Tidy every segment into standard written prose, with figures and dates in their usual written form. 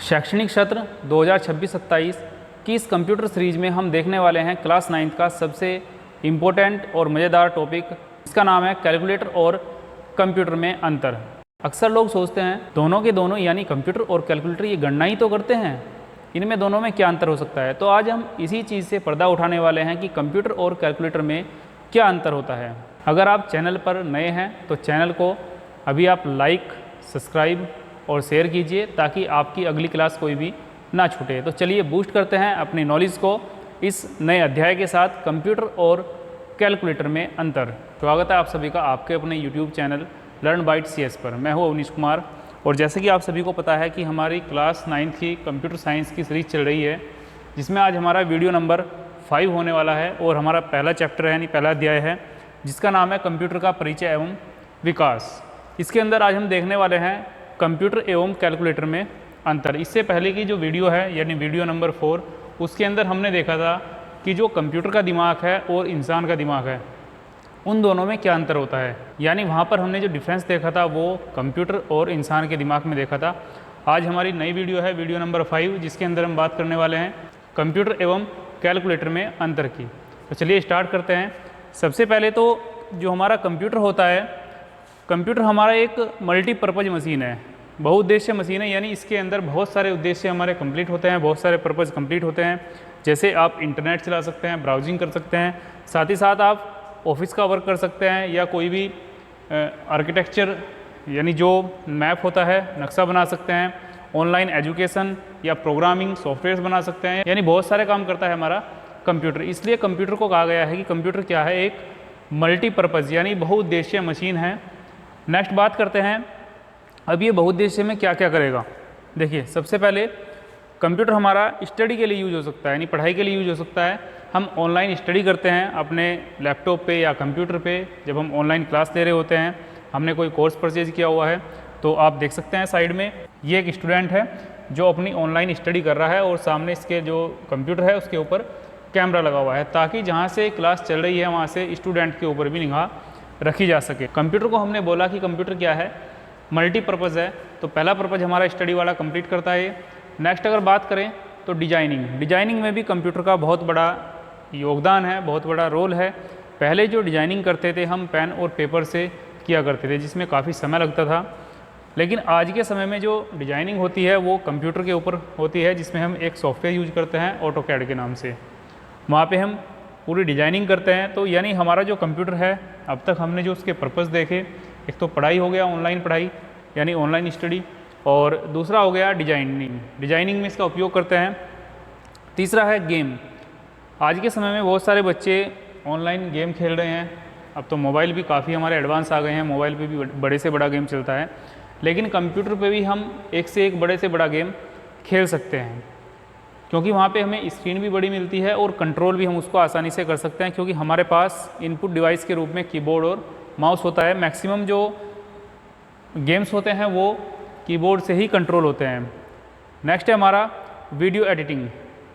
शैक्षणिक सत्र 2026-27 की इस कंप्यूटर सीरीज में हम देखने वाले हैं क्लास 9th का सबसे इम्पोर्टेंट और मज़ेदार टॉपिक। इसका नाम है कैलकुलेटर और कंप्यूटर में अंतर। अक्सर लोग सोचते हैं दोनों के दोनों यानी कंप्यूटर और कैलकुलेटर ये गणना ही तो करते हैं, इनमें दोनों में क्या अंतर हो सकता है। तो आज हम इसी चीज़ से पर्दा उठाने वाले हैं कि कंप्यूटर और कैलकुलेटर में क्या अंतर होता है। अगर आप चैनल पर नए हैं तो चैनल को अभी आप लाइक, सब्सक्राइब और शेयर कीजिए ताकि आपकी अगली क्लास कोई भी ना छूटे। तो चलिए बूस्ट करते हैं अपनी नॉलेज को इस नए अध्याय के साथ, कंप्यूटर और कैलकुलेटर में अंतर। स्वागत है आप सभी का आपके अपने YouTube channel learn byte CS पर। मैं हूँ अवनीश कुमार और जैसे कि आप सभी को पता है कि हमारी क्लास 9th की कंप्यूटर साइंस की सीरीज चल रही है, जिसमें आज हमारा वीडियो नंबर 5 होने वाला है और हमारा पहला चैप्टर है यानी पहला अध्याय है जिसका नाम है कंप्यूटर का परिचय एवं विकास। इसके अंदर आज हम देखने वाले हैं कंप्यूटर एवं कैलकुलेटर में अंतर। इससे पहले की जो वीडियो है यानी वीडियो नंबर 4, उसके अंदर हमने देखा था कि जो कंप्यूटर का दिमाग है और इंसान का दिमाग है उन दोनों में क्या अंतर होता है, यानी वहाँ पर हमने जो डिफरेंस देखा था वो कंप्यूटर और इंसान के दिमाग में देखा था। आज हमारी नई वीडियो है वीडियो नंबर 5 जिसके अंदर हम बात करने वाले हैं कंप्यूटर एवं कैलकुलेटर में अंतर की। तो चलिए स्टार्ट करते हैं। सबसे पहले तो जो हमारा कंप्यूटर होता है, कंप्यूटर हमारा एक मल्टीपर्पज़ मशीन है, बहुउद्देश्य मशीन है, यानी इसके अंदर बहुत सारे उद्देश्य हमारे कंप्लीट होते हैं, बहुत सारे पर्पज़ कंप्लीट होते हैं। जैसे आप इंटरनेट चला सकते हैं, ब्राउजिंग कर सकते हैं, साथ ही साथ आप ऑफिस का वर्क कर सकते हैं या कोई भी आर्किटेक्चर यानी जो मैप होता है नक्शा बना सकते हैं, ऑनलाइन एजुकेशन या प्रोग्रामिंग सॉफ्टवेयर बना सकते हैं, यानी बहुत सारे काम करता है हमारा कंप्यूटर। इसलिए कंप्यूटर को कहा गया है कि कंप्यूटर क्या है, एक मल्टीपर्पज़ यानी बहुउद्देश्य मशीन है। नेक्स्ट बात करते हैं अब ये बहुउद्देश्य में क्या क्या करेगा। देखिए सबसे पहले कंप्यूटर हमारा स्टडी के लिए यूज हो सकता है यानी पढ़ाई के लिए यूज हो सकता है। हम ऑनलाइन स्टडी करते हैं अपने लैपटॉप पे या कंप्यूटर पे, जब हम ऑनलाइन क्लास ले रहे होते हैं, हमने कोई कोर्स परचेज किया हुआ है तो आप देख सकते हैं साइड में ये एक स्टूडेंट है जो अपनी ऑनलाइन स्टडी कर रहा है और सामने इसके जो कंप्यूटर है उसके ऊपर कैमरा लगा हुआ है ताकि जहाँ से क्लास चल रही है वहाँ से स्टूडेंट के ऊपर भी निगाह रखी जा सके। कंप्यूटर को हमने बोला कि कंप्यूटर क्या है, मल्टीपर्पज़ है। तो पहला पर्पज़ हमारा स्टडी वाला कंप्लीट करता है ये। नेक्स्ट अगर बात करें तो डिजाइनिंग में भी कंप्यूटर का बहुत बड़ा योगदान है, बहुत बड़ा रोल है। पहले जो डिजाइनिंग करते थे हम पेन और पेपर से किया करते थे जिसमें काफ़ी समय लगता था, लेकिन आज के समय में जो डिजाइनिंग होती है वो कंप्यूटर के ऊपर होती है जिसमें हम एक सॉफ्टवेयर यूज करते हैं ऑटोकैड के नाम से, वहाँ पे हम पूरी डिजाइनिंग करते हैं। तो यानी हमारा जो कंप्यूटर है अब तक हमने जो उसके पर्पज़ देखे, एक तो पढ़ाई हो गया ऑनलाइन पढ़ाई यानी ऑनलाइन स्टडी, और दूसरा हो गया डिजाइनिंग में इसका उपयोग करते हैं। तीसरा है गेम। आज के समय में बहुत सारे बच्चे ऑनलाइन गेम खेल रहे हैं। अब तो मोबाइल भी काफ़ी हमारे एडवांस आ गए हैं, मोबाइल पे भी बड़े से बड़ा गेम चलता है, लेकिन कंप्यूटर पे भी हम एक से एक बड़े से बड़ा गेम खेल सकते हैं क्योंकि वहाँ पे हमें स्क्रीन भी बड़ी मिलती है और कंट्रोल भी हम उसको आसानी से कर सकते हैं क्योंकि हमारे पास इनपुट डिवाइस के रूप में कीबोर्ड और माउस होता है। मैक्सिमम जो गेम्स होते हैं वो कीबोर्ड से ही कंट्रोल होते हैं। नेक्स्ट है हमारा वीडियो एडिटिंग,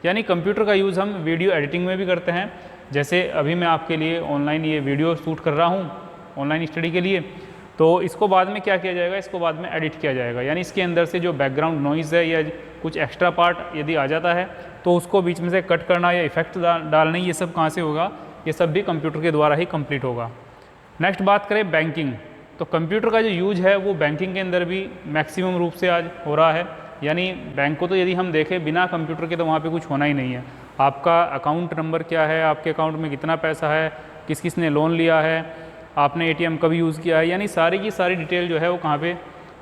यानी कंप्यूटर का यूज़ हम वीडियो एडिटिंग में भी करते हैं। जैसे अभी मैं आपके लिए ऑनलाइन ये वीडियो शूट कर रहा हूँ ऑनलाइन स्टडी के लिए, तो इसको बाद में क्या किया जाएगा, इसको बाद में एडिट किया जाएगा, यानी इसके अंदर से जो बैकग्राउंड नॉइज़ है या कुछ एक्स्ट्रा पार्ट यदि आ जाता है तो उसको बीच में से कट करना या इफेक्ट डालना, ये सब कहाँ से होगा, ये सब भी कंप्यूटर के द्वारा ही कंप्लीट होगा। नेक्स्ट बात करें बैंकिंग, तो कंप्यूटर का जो यूज है वो बैंकिंग के अंदर भी मैक्सिमम रूप से आज हो रहा है। यानी बैंक को तो यदि हम देखें बिना कंप्यूटर के तो वहाँ पे कुछ होना ही नहीं है। आपका अकाउंट नंबर क्या है, आपके अकाउंट में कितना पैसा है, किस किस ने लोन लिया है, आपने ATM कब यूज़ किया है, यानी सारी की सारी डिटेल जो है वो कहाँ पे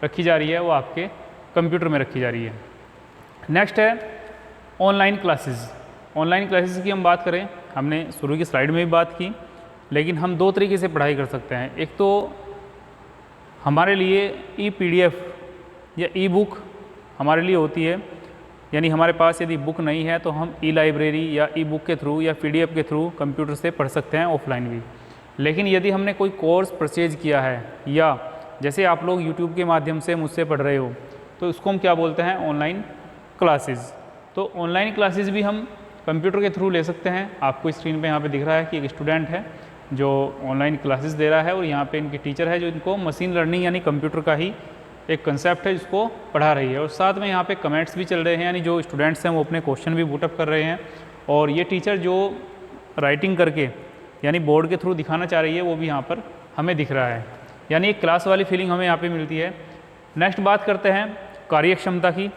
रखी जा रही है, वो आपके कंप्यूटर में रखी जा रही है। नेक्स्ट है ऑनलाइन क्लासेस की हम बात करें, हमने शुरू की स्लाइड में भी बात की, लेकिन हम दो तरीके से पढ़ाई कर सकते हैं। एक तो हमारे लिए PDF या ई-बुक हमारे लिए होती है, यानी हमारे पास यदि बुक नहीं है तो हम लाइब्रेरी या ई-बुक के थ्रू या PDF के थ्रू कंप्यूटर से पढ़ सकते हैं ऑफलाइन भी। लेकिन यदि हमने कोई कोर्स परचेज किया है या जैसे आप लोग YouTube के माध्यम से मुझसे पढ़ रहे हो तो उसको हम क्या बोलते हैं, ऑनलाइन क्लासेस। तो ऑनलाइन क्लासेस भी हम कंप्यूटर के थ्रू ले सकते हैं। आपको स्क्रीन पे यहाँ पे दिख रहा है कि एक स्टूडेंट है जो ऑनलाइन क्लासेस दे रहा है और यहाँ पे इनके टीचर है जो इनको मशीन लर्निंग यानी कंप्यूटर का ही एक कंसेप्ट है जिसको पढ़ा रही है, और साथ में यहाँ पे कमेंट्स भी चल रहे हैं, यानी जो स्टूडेंट्स हैं वो अपने क्वेश्चन भी पुटअप कर रहे हैं, और ये टीचर जो राइटिंग करके यानी बोर्ड के थ्रू दिखाना चाह रही है वो भी यहाँ पर हमें दिख रहा है, यानी एक क्लास वाली फीलिंग हमें यहाँ पे मिलती है। नेक्स्ट बात करते हैं कार्यक्षमता की।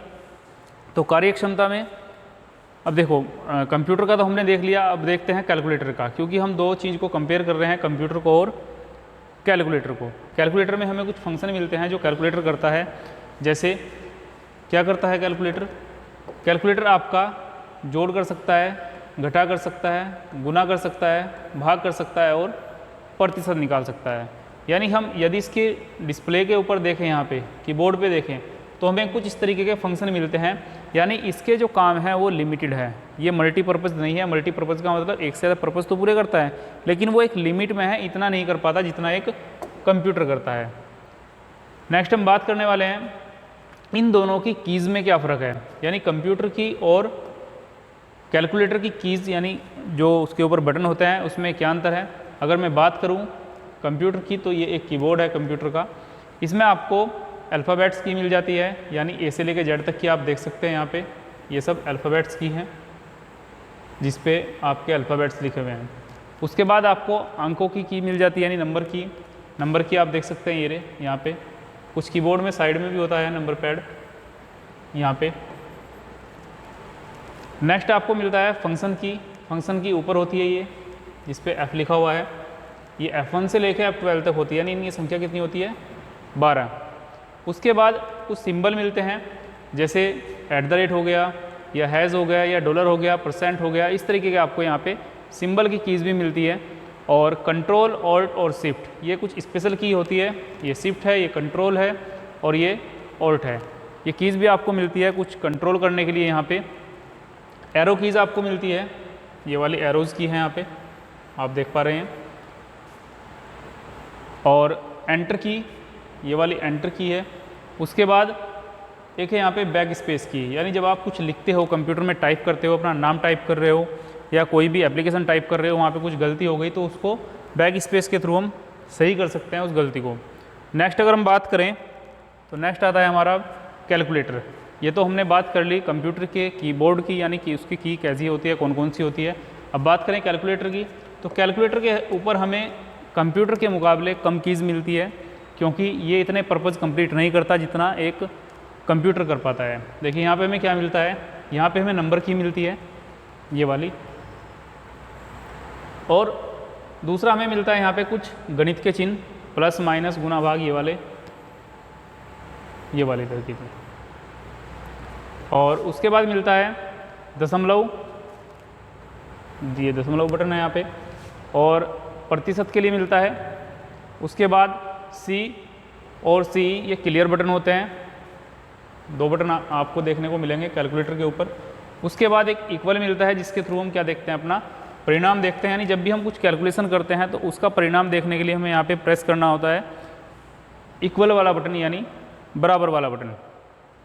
तो कार्यक्षमता में अब देखो कंप्यूटर का तो हमने देख लिया, अब देखते हैं कैलकुलेटर का, क्योंकि हम दो चीज़ को कंपेयर कर रहे हैं, कंप्यूटर को और कैलकुलेटर को। कैलकुलेटर में हमें कुछ फंक्शन मिलते हैं जो कैलकुलेटर करता है। जैसे क्या करता है कैलकुलेटर? कैलकुलेटर आपका जोड़ कर सकता है, घटा कर सकता है, गुना कर सकता है, भाग कर सकता है और प्रतिशत निकाल सकता है। यानी हम यदि इसके डिस्प्ले के ऊपर देखें, यहाँ पे कीबोर्ड पे देखें, तो हमें कुछ इस तरीके के फंक्शन मिलते हैं, यानी इसके जो काम है वो लिमिटेड है, ये मल्टीपर्पज़ नहीं है। मल्टीपर्पज़ का मतलब एक से ज़्यादा पर्पज़ तो पूरे करता है, लेकिन वो एक लिमिट में है, इतना नहीं कर पाता जितना एक कंप्यूटर करता है। नेक्स्ट हम बात करने वाले हैं इन दोनों की कीज़ में क्या फ़र्क है, यानी कंप्यूटर की और कैलकुलेटर की कीज़, यानी जो उसके ऊपर बटन होते हैं उसमें क्या अंतर है। अगर मैं बात करूं कंप्यूटर की, तो ये एक कीबोर्ड है कंप्यूटर का, इसमें आपको अल्फ़ाबेट्स की मिल जाती है, यानी ए से लेकर जेड तक की आप देख सकते हैं। यहाँ पे ये सब अल्फ़ाबेट्स की हैं जिस पे आपके अल्फ़ाबेट्स लिखे हुए हैं। उसके बाद आपको अंकों की मिल जाती है, यानी नंबर की आप देख सकते हैं, ये रे यहाँ पे कुछ कीबोर्ड में साइड में भी होता है नंबर पैड यहाँ पे। नेक्स्ट आपको मिलता है फंक्शन की ऊपर होती है ये जिस पे F लिखा हुआ है, ये F1 से लेकर F12 तक होती है, यानी इनकी संख्या कितनी होती है? 12। उसके बाद कुछ सिंबल मिलते हैं, जैसे @ हो गया, या हैज़ हो गया, या डॉलर हो गया, % हो गया, इस तरीके के आपको यहाँ पे सिंबल की कीज़ भी मिलती है। और कंट्रोल, ऑल्ट और शिफ्ट, ये कुछ स्पेशल की होती है, ये शिफ्ट है, ये कंट्रोल है और ये ऑल्ट है। ये कीज़ भी आपको मिलती है कुछ कंट्रोल करने के लिए। यहाँ पे एरो कीज़ आपको मिलती है, ये वाली एरोज़ की हैं यहाँ पे आप देख पा रहे हैं। और एंटर की, ये वाली एंटर की है। उसके बाद एक है यहाँ पे बैक स्पेस की, यानी जब आप कुछ लिखते हो कंप्यूटर में, टाइप करते हो, अपना नाम टाइप कर रहे हो या कोई भी एप्लीकेशन टाइप कर रहे हो, वहाँ पे कुछ गलती हो गई तो उसको बैक स्पेस के थ्रू हम सही कर सकते हैं उस गलती को। नेक्स्ट अगर हम बात करें तो नेक्स्ट आता है हमारा कैलकुलेटर। ये तो हमने बात कर ली कंप्यूटर के कीबोर्ड की, यानी कि उसकी की कैसी होती है, कौन कौन सी होती है। अब बात करें कैलकुलेटर की, तो कैलकुलेटर के ऊपर हमें कंप्यूटर के मुकाबले कम कीज़ मिलती है, क्योंकि ये इतने पर्पज़ कंप्लीट नहीं करता जितना एक कंप्यूटर कर पाता है। देखिए यहाँ पे हमें क्या मिलता है, यहाँ पे हमें नंबर की मिलती है ये वाली, और दूसरा हमें मिलता है यहाँ पे कुछ गणित के चिन्ह, प्लस माइनस गुना भाग, ये वाले तरीके से। और उसके बाद मिलता है दशमलव, ये दशमलव बटन है यहाँ पे, और प्रतिशत के लिए मिलता है। उसके बाद C और C, ये क्लियर बटन होते हैं, दो बटन आपको देखने को मिलेंगे कैलकुलेटर के ऊपर। उसके बाद एक इक्वल मिलता है जिसके थ्रू हम क्या देखते हैं, अपना परिणाम देखते हैं, यानी जब भी हम कुछ कैलकुलेशन करते हैं तो उसका परिणाम देखने के लिए हमें यहाँ पे प्रेस करना होता है इक्वल वाला बटन, यानी बराबर वाला बटन।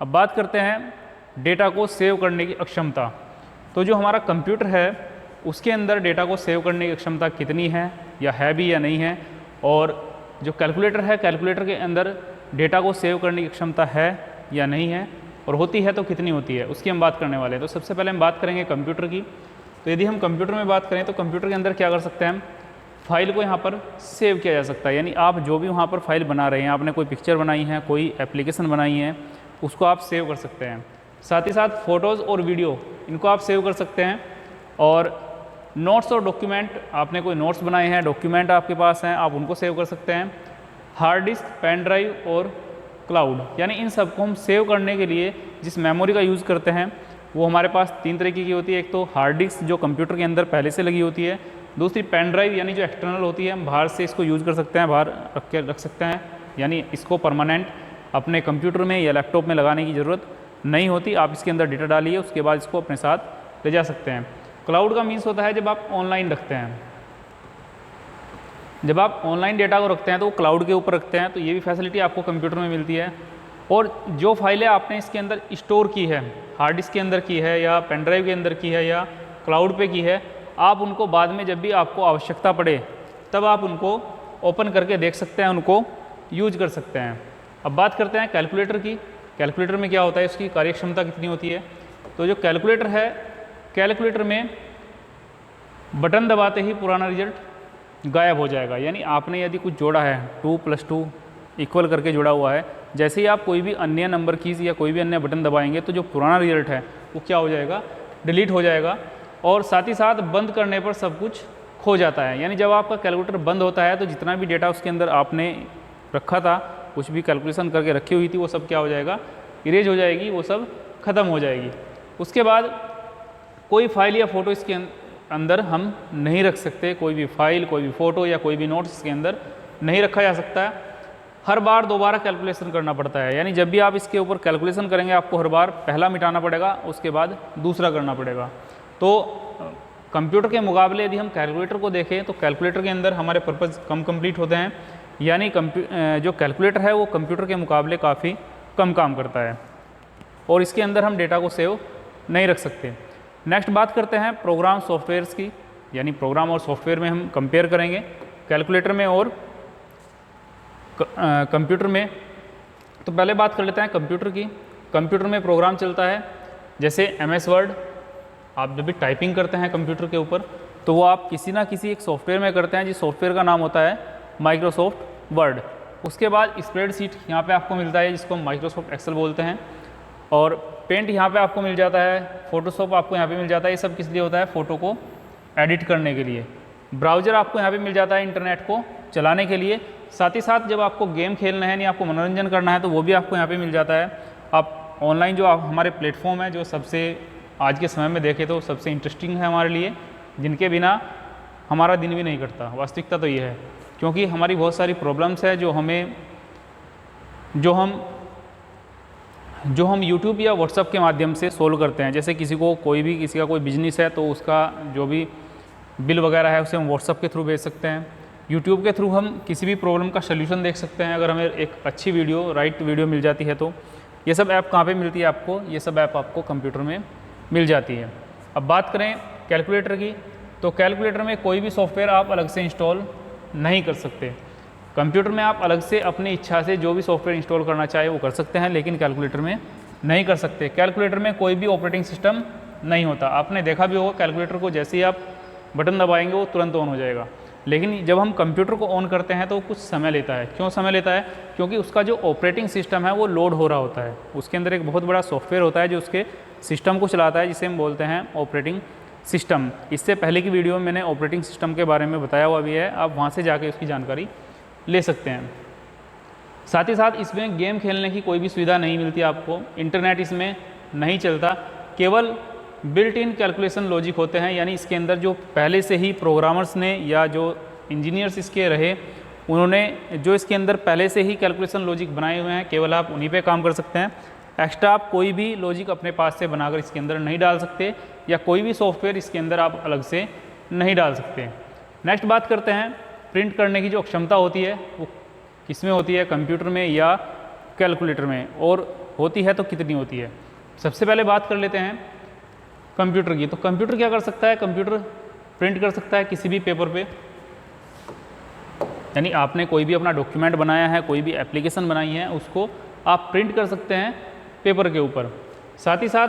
अब बात करते हैं डेटा को सेव करने की अक्षमता। तो जो हमारा कंप्यूटर है उसके अंदर डेटा को सेव करने की क्षमता कितनी है, या है भी या नहीं है, और जो कैलकुलेटर है कैलकुलेटर के अंदर डेटा को सेव करने की क्षमता है या नहीं है, और होती है तो कितनी होती है, उसकी हम बात करने वाले हैं। तो सबसे पहले हम बात करेंगे कंप्यूटर की। तो यदि हम कंप्यूटर में बात करें तो कंप्यूटर के अंदर क्या कर सकते हैं हम, फाइल को यहाँ पर सेव किया जा सकता है, यानी आप जो भी वहाँ पर फाइल बना रहे हैं, आपने कोई पिक्चर बनाई है, कोई एप्लीकेशन बनाई है, उसको आप सेव कर सकते हैं। साथ ही साथ फ़ोटोज़ और वीडियो, इनको आप सेव कर सकते हैं। और नोट्स और डॉक्यूमेंट, आपने कोई नोट्स बनाए हैं, डॉक्यूमेंट आपके पास हैं, आप उनको सेव कर सकते हैं। हार्ड डिस्क, पेन ड्राइव और क्लाउड, यानी इन सब को हम सेव करने के लिए जिस मेमोरी का यूज़ करते हैं वो हमारे पास 3 तरीके की होती है। एक तो हार्ड डिस्क जो कंप्यूटर के अंदर पहले से लगी होती है, दूसरी पेन ड्राइव यानी जो एक्सटर्नल होती है, हम बाहर से इसको यूज़ कर सकते हैं, बाहर रख सकते हैं, यानी इसको परमानेंट अपने कंप्यूटर में या लैपटॉप में लगाने की ज़रूरत नहीं होती। आप इसके अंदर डेटा डालिए, उसके बाद इसको अपने साथ ले जा सकते हैं। क्लाउड का मीन्स होता है जब आप ऑनलाइन रखते हैं, जब आप ऑनलाइन डेटा को रखते हैं तो वो क्लाउड के ऊपर रखते हैं, तो ये भी फैसिलिटी आपको कंप्यूटर में मिलती है। और जो फाइलें आपने इसके अंदर स्टोर की है, हार्ड डिस्क के अंदर की है या पेन ड्राइव के अंदर की है या क्लाउड पे की है, आप उनको बाद में जब भी आपको आवश्यकता पड़े तब आप उनको ओपन करके देख सकते हैं, उनको यूज कर सकते हैं। अब बात करते हैं कैलकुलेटर की। कैलकुलेटर में क्या होता है, इसकी कार्यक्षमता कितनी होती है। तो जो कैलकुलेटर है, कैलकुलेटर में बटन दबाते ही पुराना रिजल्ट गायब हो जाएगा। यानी आपने यदि कुछ जोड़ा है 2 + 2 इक्वल करके जुड़ा हुआ है, जैसे ही आप कोई भी अन्य नंबर कीज़ या कोई भी अन्य बटन दबाएंगे तो जो पुराना रिजल्ट है वो क्या हो जाएगा, डिलीट हो जाएगा। और साथ ही साथ बंद करने पर सब कुछ खो जाता है। यानी जब आपका कैलकुलेटर बंद होता है तो जितना भी डेटा उसके अंदर आपने रखा था, कुछ भी कैलकुलेशन करके रखी हुई थी, वो सब क्या हो जाएगा, इरेज हो जाएगी, वो सब खत्म हो जाएगी। उसके बाद कोई फाइल या फ़ोटो इसके अंदर हम नहीं रख सकते। कोई भी फाइल, कोई भी फ़ोटो या कोई भी नोट्स इसके अंदर नहीं रखा जा सकता है। हर बार दोबारा कैलकुलेशन करना पड़ता है। यानी जब भी आप इसके ऊपर कैलकुलेशन करेंगे आपको हर बार पहला मिटाना पड़ेगा, उसके बाद दूसरा करना पड़ेगा। तो कंप्यूटर के मुकाबले यदि हम कैलकुलेटर को देखें तो कैलकुलेटर के अंदर हमारे पर्पज़ कम कंप्लीट होते हैं। यानी जो कैलकुलेटर है वो कंप्यूटर के मुकाबले काफ़ी कम काम करता है और इसके अंदर हम डेटा को सेव नहीं रख सकते। नेक्स्ट बात करते हैं प्रोग्राम सॉफ्टवेयर्स की। यानी प्रोग्राम और सॉफ्टवेयर में हम कंपेयर करेंगे कैलकुलेटर में और कंप्यूटर में। तो पहले बात कर लेते हैं कंप्यूटर की। कंप्यूटर में प्रोग्राम चलता है जैसे MS वर्ड। आप जब भी टाइपिंग करते हैं कंप्यूटर के ऊपर तो वो आप किसी ना किसी एक सॉफ्टवेयर में करते हैं, जिस सॉफ्टवेयर का नाम होता है माइक्रोसॉफ्ट वर्ड। उसके बाद स्प्रेडशीट यहाँ पे आपको मिलता है, जिसको माइक्रोसॉफ्ट एक्सेल बोलते हैं। और पेंट यहाँ पे आपको मिल जाता है, फोटोशॉप आपको यहाँ पे मिल जाता है। ये सब किस लिए होता है, फ़ोटो को एडिट करने के लिए। ब्राउज़र आपको यहाँ पे मिल जाता है इंटरनेट को चलाने के लिए। साथ ही साथ जब आपको गेम खेलना है या आपको मनोरंजन करना है तो वो भी आपको यहाँ पे मिल जाता है। आप ऑनलाइन जो हमारे प्लेटफॉर्म है, जो सबसे आज के समय में देखें तो सबसे इंटरेस्टिंग है हमारे लिए, जिनके बिना हमारा दिन भी नहीं कटता। वास्तविकता तो ये है, क्योंकि हमारी बहुत सारी प्रॉब्लम्स है जो हम यूट्यूब या व्हाट्सएप के माध्यम से सोल्व करते हैं। जैसे किसी का कोई बिजनेस है तो उसका जो भी बिल वगैरह है उसे हम व्हाट्सएप के थ्रू भेज सकते हैं। यूट्यूब के थ्रू हम किसी भी प्रॉब्लम का सलूशन देख सकते हैं, अगर हमें एक अच्छी वीडियो, राइट वीडियो मिल जाती है तो। ये सब ऐप कहाँ पे मिलती है आपको, ये सब ऐप आपको कंप्यूटर में मिल जाती है। अब बात करें कैलकुलेटर की, तो कैलकुलेटर में कोई भी सॉफ्टवेयर आप अलग से इंस्टॉल नहीं कर सकते। कंप्यूटर में आप अलग से अपनी इच्छा से जो भी सॉफ्टवेयर इंस्टॉल करना चाहे वो कर सकते हैं, लेकिन कैलकुलेटर में नहीं कर सकते। कैलकुलेटर में कोई भी ऑपरेटिंग सिस्टम नहीं होता। आपने देखा भी होगा कैलकुलेटर को जैसे ही आप बटन दबाएंगे वो तुरंत ऑन हो जाएगा, लेकिन जब हम कंप्यूटर को ऑन करते हैं तो कुछ समय लेता है। क्यों समय लेता है, क्योंकि उसका जो ऑपरेटिंग सिस्टम है वो लोड हो रहा होता है। उसके अंदर एक बहुत बड़ा सॉफ्टवेयर होता है जो उसके सिस्टम को चलाता है, जिसे हम बोलते हैं ऑपरेटिंग सिस्टम। इससे पहले की वीडियो में मैंने ऑपरेटिंग सिस्टम के बारे में बताया हुआ भी है, आप वहाँ से जाके उसकी जानकारी ले सकते हैं। साथ ही साथ इसमें गेम खेलने की कोई भी सुविधा नहीं मिलती आपको, इंटरनेट इसमें नहीं चलता। केवल बिल्ट इन कैलकुलेशन लॉजिक होते हैं, यानी इसके अंदर जो पहले से ही प्रोग्रामर्स ने या जो इंजीनियर्स इसके रहे उन्होंने जो इसके अंदर पहले से ही कैलकुलेशन लॉजिक बनाए हुए हैं, केवल आप उन्हीं पे काम कर सकते हैं। एक्स्ट्रा आप कोई भी लॉजिक अपने पास से बनाकर इसके अंदर नहीं डाल सकते, या कोई भी सॉफ्टवेयर इसके अंदर आप अलग से नहीं डाल सकते। नेक्स्ट बात करते हैं प्रिंट करने की जो क्षमता होती है वो किस में होती है, कंप्यूटर में या कैलकुलेटर में, और होती है तो कितनी होती है। सबसे पहले बात कर लेते हैं कंप्यूटर की। तो कंप्यूटर क्या कर सकता है, कंप्यूटर प्रिंट कर सकता है किसी भी पेपर पे। यानी आपने कोई भी अपना डॉक्यूमेंट बनाया है, कोई भी एप्लीकेशन बनाई है, उसको आप प्रिंट कर सकते हैं पेपर के ऊपर। साथ ही साथ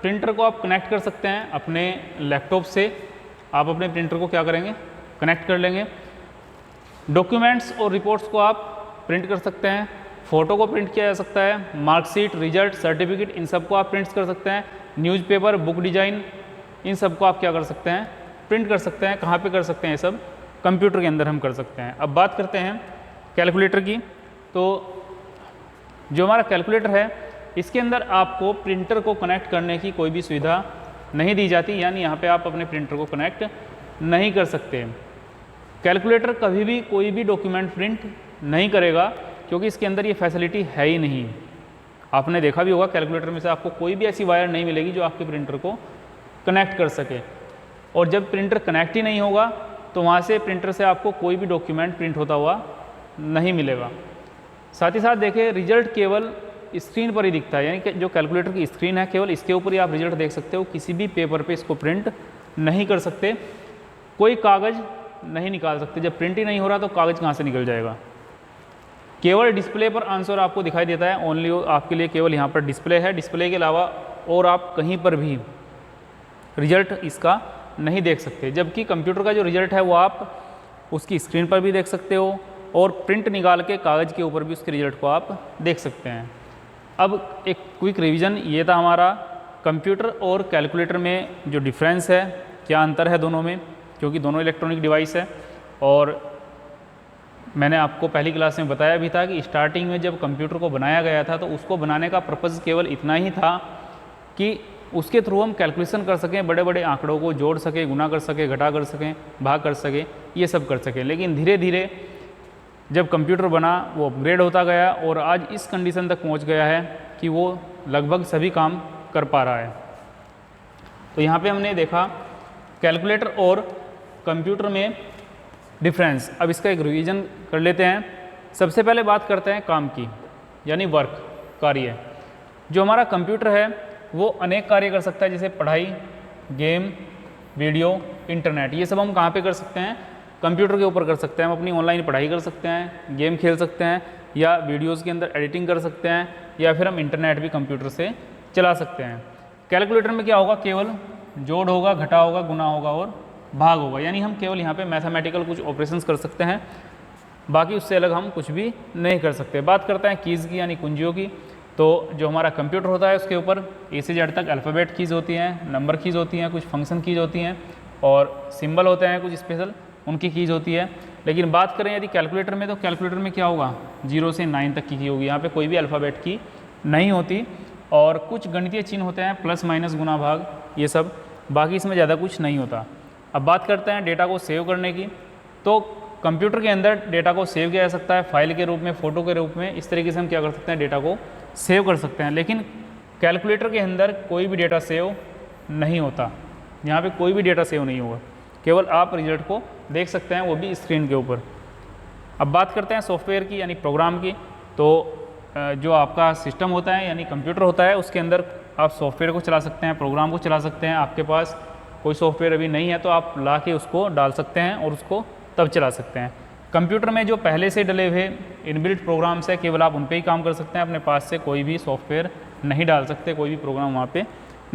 प्रिंटर को आप कनेक्ट कर सकते हैं अपने लैपटॉप से। आप अपने प्रिंटर को क्या करेंगे, कनेक्ट कर लेंगे। डॉक्यूमेंट्स और रिपोर्ट्स को आप प्रिंट कर सकते हैं, फ़ोटो को प्रिंट किया जा सकता है, मार्कशीट, रिजल्ट, सर्टिफिकेट, इन सब को आप प्रिंट कर सकते हैं। न्यूज़पेपर, बुक डिज़ाइन, इन सब को आप क्या कर सकते हैं, प्रिंट कर सकते हैं। कहाँ पे कर सकते हैं, ये सब कंप्यूटर के अंदर हम कर सकते हैं। अब बात करते हैं कैलकुलेटर की। तो जो हमारा कैलकुलेटर है इसके अंदर आपको प्रिंटर को कनेक्ट करने की कोई भी सुविधा नहीं दी जाती, यानी यहाँ पे आप अपने प्रिंटर को कनेक्ट नहीं कर सकते। कैलकुलेटर कभी भी कोई भी डॉक्यूमेंट प्रिंट नहीं करेगा, क्योंकि इसके अंदर ये फैसिलिटी है ही नहीं। आपने देखा भी होगा कैलकुलेटर में से आपको कोई भी ऐसी वायर नहीं मिलेगी जो आपके प्रिंटर को कनेक्ट कर सके। और जब प्रिंटर कनेक्ट ही नहीं होगा तो वहाँ से प्रिंटर से आपको कोई भी डॉक्यूमेंट प्रिंट होता हुआ नहीं मिलेगा। साथ ही साथ देखिए रिजल्ट केवल स्क्रीन पर ही दिखता है, यानी कि जो कैलकुलेटर की स्क्रीन है केवल इसके ऊपर ही आप रिजल्ट देख सकते हो, किसी भी पेपर पे इसको प्रिंट नहीं कर सकते, कोई कागज़ नहीं निकाल सकते। जब प्रिंट ही नहीं हो रहा तो कागज़ कहाँ से निकल जाएगा। केवल डिस्प्ले पर आंसर आपको दिखाई देता है, ओनली आपके लिए केवल यहाँ पर डिस्प्ले है, डिस्प्ले के अलावा और आप कहीं पर भी रिजल्ट इसका नहीं देख सकते। जबकि कंप्यूटर का जो रिजल्ट है वो आप उसकी स्क्रीन पर भी देख सकते हो और प्रिंट निकाल के कागज़ के ऊपर भी उसके रिजल्ट को आप देख सकते हैं। अब एक क्विक रिवीजन, ये था हमारा कंप्यूटर और कैलकुलेटर में जो डिफरेंस है, क्या अंतर है दोनों में, क्योंकि दोनों इलेक्ट्रॉनिक डिवाइस है। और मैंने आपको पहली क्लास में बताया भी था कि स्टार्टिंग में जब कंप्यूटर को बनाया गया था तो उसको बनाने का पर्पज़ केवल इतना ही था कि उसके थ्रू हम कैलकुलेशन कर सकें, बड़े बड़े आंकड़ों को जोड़ सकें, गुना कर सकें, घटा कर सकें, भाग कर सकें, ये सब कर सकें। लेकिन धीरे धीरे जब कंप्यूटर बना वो अपग्रेड होता गया और आज इस कंडीशन तक पहुंच गया है कि वो लगभग सभी काम कर पा रहा है। तो यहाँ पे हमने देखा कैलकुलेटर और कंप्यूटर में डिफरेंस। अब इसका एक रिवीजन कर लेते हैं। सबसे पहले बात करते हैं काम की, यानी वर्क, कार्य। जो हमारा कंप्यूटर है वो अनेक कार्य कर सकता है, जैसे पढ़ाई, गेम, वीडियो, इंटरनेट, ये सब हम कहाँ पे कर सकते हैं? कंप्यूटर के ऊपर कर सकते हैं। हम अपनी ऑनलाइन पढ़ाई कर सकते हैं, गेम खेल सकते हैं, या वीडियोज़ के अंदर एडिटिंग कर सकते हैं, या फिर हम इंटरनेट भी कंप्यूटर से चला सकते हैं। कैलकुलेटर में क्या होगा? केवल जोड़ होगा, घटा होगा, गुना होगा और भाग होगा, यानी हम केवल यहाँ पे मैथमेटिकल कुछ ऑपरेशंस कर सकते हैं, बाकी उससे अलग हम कुछ भी नहीं कर सकते। बात करते हैं कीज़ की, यानी कुंजियों की। तो जो हमारा कंप्यूटर होता है उसके ऊपर ए से जेड तक अल्फ़ाबेट कीज़ होती हैं, नंबर कीज़ होती हैं, कुछ फंक्शन कीज़ होती हैं और सिंबल होते हैं कुछ स्पेशल, उनकी कीज़ होती है। लेकिन बात करें यदि कैलकुलेटर में, तो कैलकुलेटर में क्या होगा? 0 से 9 तक की होगी, यहाँ पे कोई भी अल्फ़ाबेट की नहीं होती। और कुछ गणितीय चिन्ह होते हैं, प्लस माइनस गुना भाग, ये सब, बाकी इसमें ज़्यादा कुछ नहीं होता। अब बात करते हैं डेटा को सेव करने की। तो कंप्यूटर के अंदर डेटा को सेव किया जा सकता है फाइल के रूप में, फ़ोटो के रूप में, इस तरीके से हम क्या कर सकते हैं? डेटा को सेव कर सकते हैं। लेकिन कैलकुलेटर के अंदर कोई भी डेटा सेव नहीं होता, यहाँ पे कोई भी डेटा सेव नहीं होगा, केवल आप रिजल्ट को देख सकते हैं, वो भी स्क्रीन के ऊपर। अब बात करते हैं सॉफ्टवेयर की, यानी प्रोग्राम की। तो जो आपका सिस्टम होता है यानी कंप्यूटर होता है, उसके अंदर आप सॉफ्टवेयर को चला सकते हैं, प्रोग्राम को चला सकते हैं। आपके पास कोई सॉफ्टवेयर अभी नहीं है तो आप ला के उसको डाल सकते हैं और उसको तब चला सकते हैं। कंप्यूटर में जो पहले से डले हुए इनबिल्ट प्रोग्राम्स है, केवल आप उन पर ही काम कर सकते हैं, अपने पास से कोई भी सॉफ्टवेयर नहीं डाल सकते, कोई भी प्रोग्राम वहाँ पे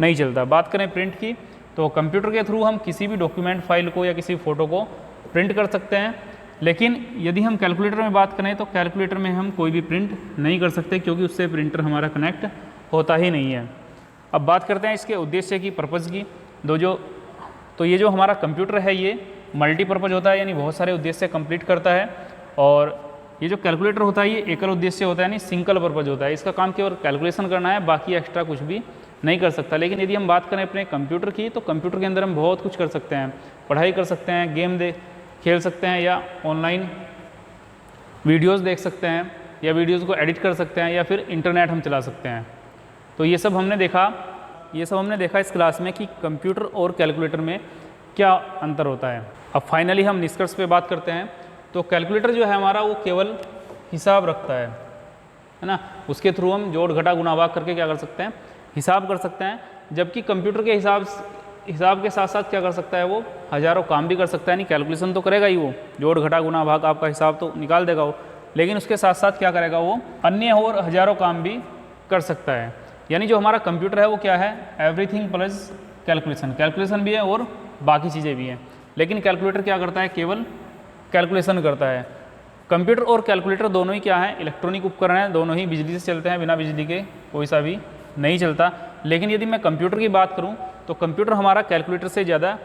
नहीं चलता। बात करें प्रिंट की, तो कंप्यूटर के थ्रू हम किसी भी डॉक्यूमेंट फाइल को या किसी फ़ोटो को प्रिंट कर सकते हैं। लेकिन यदि हम कैलकुलेटर में बात करें तो कैलकुलेटर में हम कोई भी प्रिंट नहीं कर सकते, क्योंकि उससे प्रिंटर हमारा कनेक्ट होता ही नहीं है। अब बात करते हैं इसके उद्देश्य की, पर्पज़ की। तो ये जो हमारा कंप्यूटर है ये मल्टीपर्पज़ होता है, यानी बहुत सारे उद्देश्य कंप्लीट करता है। और ये जो कैलकुलेटर होता है ये एकल उद्देश्य होता है, यानी सिंगल पर्पज़ होता है। इसका काम केवल कैलकुलेशन करना है, बाकी एक्स्ट्रा कुछ भी नहीं कर सकता। लेकिन यदि हम बात करें अपने कंप्यूटर की, तो कंप्यूटर के अंदर हम बहुत कुछ कर सकते हैं, पढ़ाई कर सकते हैं, गेम खेल सकते हैं, या ऑनलाइन वीडियोस देख सकते हैं, या वीडियोस को एडिट कर सकते हैं, या फिर इंटरनेट हम चला सकते हैं। तो ये सब हमने देखा इस क्लास में कि कंप्यूटर और कैलकुलेटर में क्या अंतर होता है। अब फाइनली हम निष्कर्ष पे बात करते हैं। तो कैलकुलेटर जो है हमारा वो केवल हिसाब रखता है ना, उसके थ्रू हम जोड़ घटा गुणा भाग करके क्या कर सकते हैं? हिसाब कर सकते हैं। जबकि कंप्यूटर के हिसाब के साथ साथ क्या कर सकता है? वो हज़ारों काम भी कर सकता है, नहीं कैलकुलेशन तो करेगा ही, वो जोड़ घटा गुना भाग आपका हिसाब तो निकाल देगा वो, लेकिन उसके साथ साथ क्या करेगा? वो अन्य और हज़ारों काम भी कर सकता है। यानी जो हमारा कंप्यूटर है वो क्या है? एवरीथिंग प्लस कैलकुलेशन भी है और बाकी चीज़ें भी हैं। लेकिन कैलकुलेटर क्या करता है? केवल कैलकुलेशन करता है। कंप्यूटर और कैलकुलेटर दोनों ही क्या है? इलेक्ट्रॉनिक उपकरण हैं, दोनों ही बिजली से चलते हैं, बिना बिजली के कोई सा भी नहीं चलता। लेकिन यदि मैं कंप्यूटर की बात करूं तो कंप्यूटर हमारा कैलकुलेटर से ज़्यादा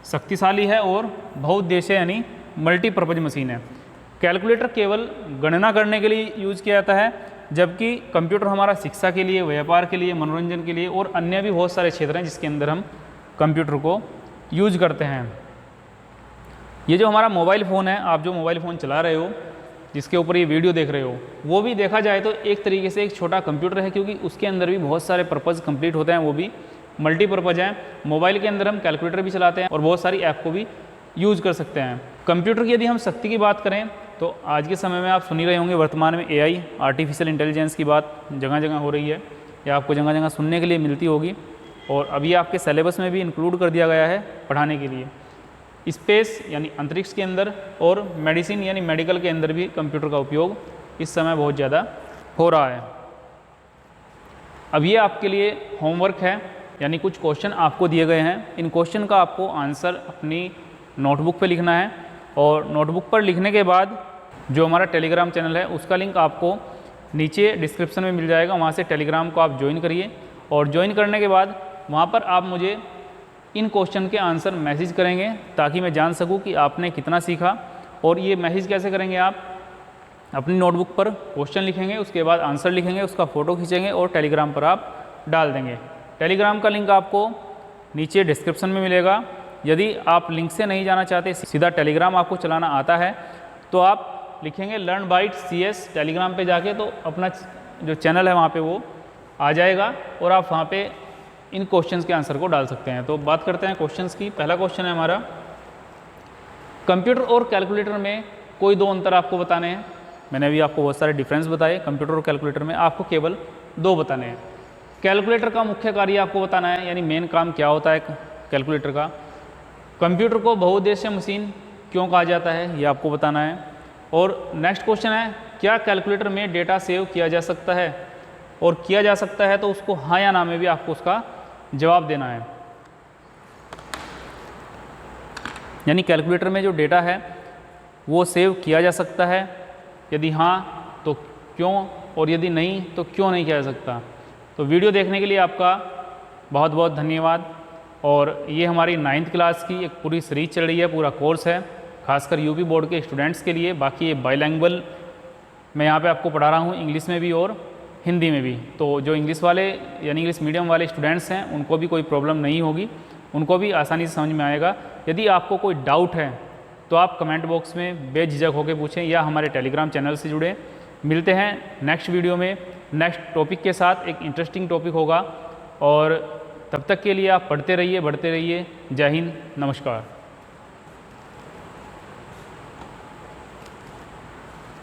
शक्तिशाली है और बहुउद्देश्य यानी मल्टीपर्पज़ मशीन है। कैलकुलेटर केवल गणना करने के लिए यूज़ किया जाता है, जबकि कंप्यूटर हमारा शिक्षा के लिए, व्यापार के लिए, मनोरंजन के लिए और अन्य भी बहुत सारे क्षेत्र हैं जिसके अंदर हम कंप्यूटर को यूज करते हैं। ये जो हमारा मोबाइल फ़ोन है, आप जो मोबाइल फ़ोन चला रहे हो, जिसके ऊपर ये वीडियो देख रहे हो, वो भी देखा जाए तो एक तरीके से एक छोटा कंप्यूटर है, क्योंकि उसके अंदर भी बहुत सारे पर्पज़ कंप्लीट होते हैं, वो भी मल्टीपर्पज़ हैं। मोबाइल के अंदर हम कैलकुलेटर भी चलाते हैं और बहुत सारी ऐप को भी यूज़ कर सकते हैं। कंप्यूटर की यदि हम शक्ति की बात करें तो आज के समय में आप सुन ही रहे होंगे, वर्तमान में AI आर्टिफिशियल इंटेलिजेंस की बात जगह जगह हो रही है, या आपको जगह जगह सुनने के लिए मिलती होगी, और अभी आपके सिलेबस में भी इंक्लूड कर दिया गया है पढ़ाने के लिए। स्पेस यानी अंतरिक्ष के अंदर और मेडिसिन यानी मेडिकल के अंदर भी कंप्यूटर का उपयोग इस समय बहुत ज़्यादा हो रहा है। अब ये आपके लिए होमवर्क है, यानी कुछ क्वेश्चन आपको दिए गए हैं। इन क्वेश्चन का आपको आंसर अपनी नोटबुक पे लिखना है और नोटबुक पर लिखने के बाद जो हमारा टेलीग्राम चैनल है उसका लिंक आपको नीचे डिस्क्रिप्शन में मिल जाएगा, वहाँ से टेलीग्राम को आप ज्वाइन करिए और ज्वाइन करने के बाद वहाँ पर आप मुझे इन क्वेश्चन के आंसर मैसेज करेंगे ताकि मैं जान सकूँ कि आपने कितना सीखा। और ये मैसेज कैसे करेंगे, आप अपनी नोटबुक पर क्वेश्चन लिखेंगे, उसके बाद आंसर लिखेंगे, उसका फ़ोटो खींचेंगे और टेलीग्राम पर आप डाल देंगे। टेलीग्राम का लिंक आपको नीचे डिस्क्रिप्शन में मिलेगा। यदि आप लिंक से नहीं जाना चाहते, सीधा टेलीग्राम आपको चलाना आता है, तो आप लिखेंगे लर्न बाइट CS टेलीग्राम पे जाके, तो अपना जो चैनल है वहाँ पे वो आ जाएगा और आप वहाँ पे इन क्वेश्चंस के आंसर को डाल सकते हैं। तो बात करते हैं क्वेश्चंस की। पहला क्वेश्चन है हमारा, कंप्यूटर और कैलकुलेटर में कोई दो अंतर आपको बताने हैं। मैंने अभी आपको बहुत सारे डिफरेंस बताए कंप्यूटर और कैलकुलेटर में, आपको केवल दो बताने हैं। कैलकुलेटर का मुख्य कार्य आपको बताना है, यानी मेन काम क्या होता है कैलकुलेटर का। कंप्यूटर को बहुउद्देश्य मशीन क्यों कहा जाता है, ये आपको बताना है। और नेक्स्ट क्वेश्चन है, क्या कैलकुलेटर में डेटा सेव किया जा सकता है, और किया जा सकता है तो उसको हाँ या ना में भी आपको उसका जवाब देना है। यानी कैलकुलेटर में जो डेटा है वो सेव किया जा सकता है, यदि हाँ तो क्यों, और यदि नहीं तो क्यों नहीं किया जा सकता। तो वीडियो देखने के लिए आपका बहुत बहुत धन्यवाद। और ये हमारी 9th क्लास की एक पूरी सीरीज चल रही है, पूरा कोर्स है, खासकर यूपी बोर्ड के स्टूडेंट्स के लिए। बाकी ये बाईलैंग्वेज मैं यहाँ पे आपको पढ़ा रहा हूँ, इंग्लिश में भी और हिंदी में भी। तो जो इंग्लिश वाले यानी इंग्लिश मीडियम वाले स्टूडेंट्स हैं उनको भी कोई प्रॉब्लम नहीं होगी, उनको भी आसानी से समझ में आएगा। यदि आपको कोई डाउट है तो आप कमेंट बॉक्स में बेझिझक होकर पूछें या हमारे टेलीग्राम चैनल से जुड़े। मिलते हैं नेक्स्ट वीडियो में नेक्स्ट टॉपिक के साथ, एक इंटरेस्टिंग टॉपिक होगा। और तब तक के लिए आप पढ़ते रहिए, बढ़ते रहिए। जय हिंद, नमस्कार।